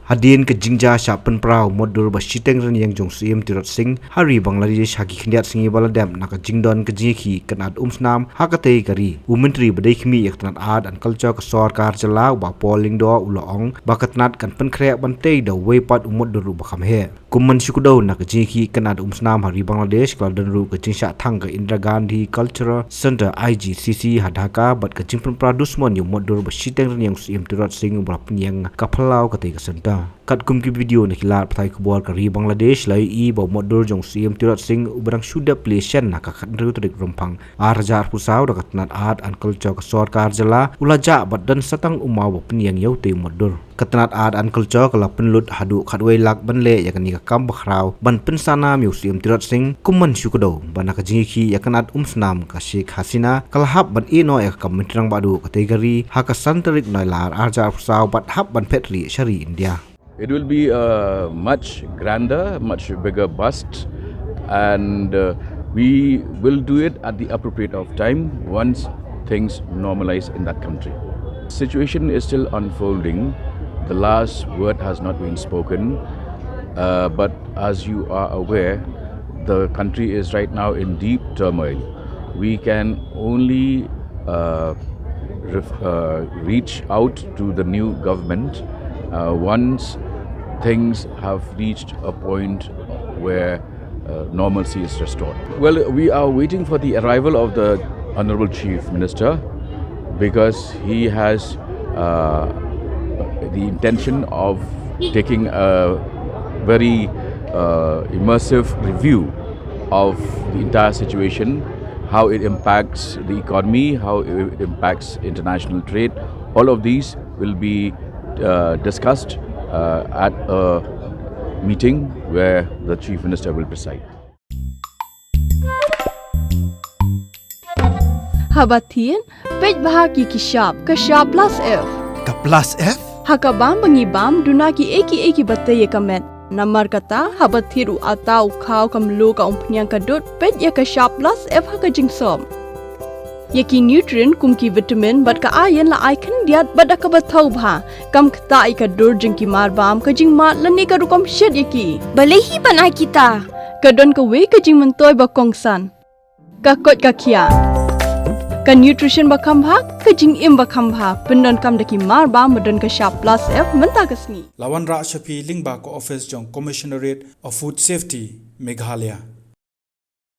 Hadin ke jingja syak penprau modur basyiteng ren yang jong Syiem Tirot sing hari Bangladesh haki khindiat singi baladem naka jingdon ke jingki kenat snam hakatei kari Menteri Badai Khmi yaktanat art and culture ke Sorkar Jylla ba pol Lyngdoh ulong bakatnat kan penkrek bantei da weipat modur ba kham he kumman syukudau naka jingki kenat snam hari Bangladesh kladan ru ke jingsya thang ke Indira Gandhi Cultural Center IGCC Dhaka bat ke jingpen pradusmon yang modur basyiteng ren yang Syiem Tirot sing ba penyang kaphalau katei ke center kat kumki video nak hilat patai kebuar kari Bangladesh lai I bawa modur jong Syiem Tirot sing uberang sudah pelesian nak kat nru terik rompang arjar pusau dekat nat art and culture ke Sorkar Jylla ulaja bat dan satang umau penyang yau te modur ketenat art and culture kala penlut hadu khatwei lak banle yakni ka kam bakhrau ban pensana miu Syiem Tirot sing kumman syukudo bana ka jingki yakanat snam ka Sheikh Hasina kalahap ban ino ya kam mitrang badu kategori haka santerik noilar arjar pusau bat hab ban petri syari India. It will be a much grander, much bigger bust, and we will do it at the appropriate of time once things normalize in that country. Situation is still unfolding. The last word has not been spoken, but as you are aware, the country is right now in deep turmoil. We can only reach out to the new government once things have reached a point where normalcy is restored. Well, we are waiting for the arrival of the Honorable Chief Minister because he has the intention of taking a very immersive review of the entire situation, how it impacts the economy, how it impacts international trade. All of these will be discussed at a meeting where the Chief Minister will preside. Habatin, pej bahagi kishap, kashap plus F. Ka plus F? Hakabam bangibam dunaki eki batay kamet. Namar kata habatiru atau kau kamlu ka umpnyang kadut pej ya kashap plus F haka jingsom. Yaki nutrient kumki vitamin bat ka iron la ikan diat bada ka bathau bha kam kta ka dur jingki marbam ka jing mat lani ka rukom shed yaki balehi banai kita ka don ka we ka jing mentoy ba kongsan ka kot ka kia ka nutrition ba kham bha ka jing im ba kham bha pendon kam daki marbam badon ka sharp plus F menta kasni Lawan Ra Shafi Lingba ko office jong Commissionerate of Food Safety Meghalaya